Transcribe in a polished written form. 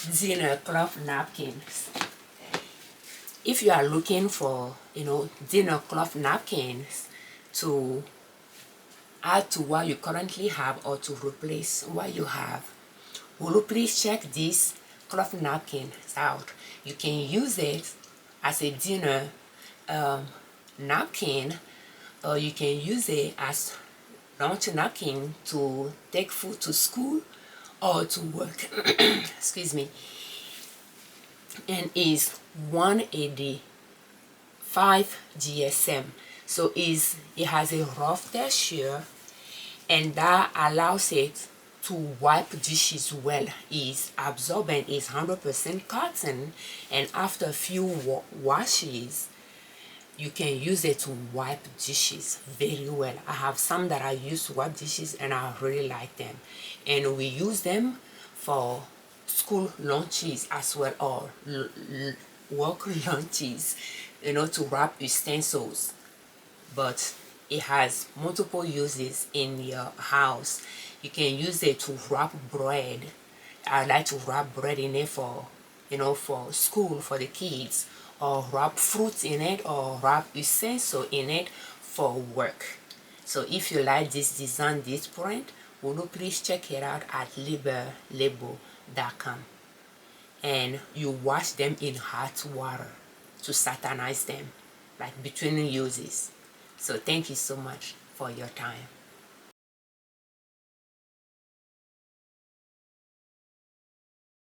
dinner cloth napkins. If you are looking for, dinner cloth napkins to add to what you currently have or to replace what you have, will you please check this cloth napkin out? You can use it as a dinner napkin, or you can use it as lunch napkin to take food to school or to work. Excuse me. And is 185 GSM. So it has a rough texture, and that allows it to wipe dishes well. Is absorbent, is 100% cotton, and after a few washes you can use it to wipe dishes very well. I have some that I use to wipe dishes and I really like them, and we use them for school lunches as well, or work lunches, to wrap utensils. But it has multiple uses in your house. You can use it to wrap bread. I like to wrap bread in it for for school, for the kids, or wrap fruits in it, or wrap utensil in it for work. So if you like this design, this print, will you please check it out at label.com, and you wash them in hot water to satanize them, like between uses. So thank you so much for your time.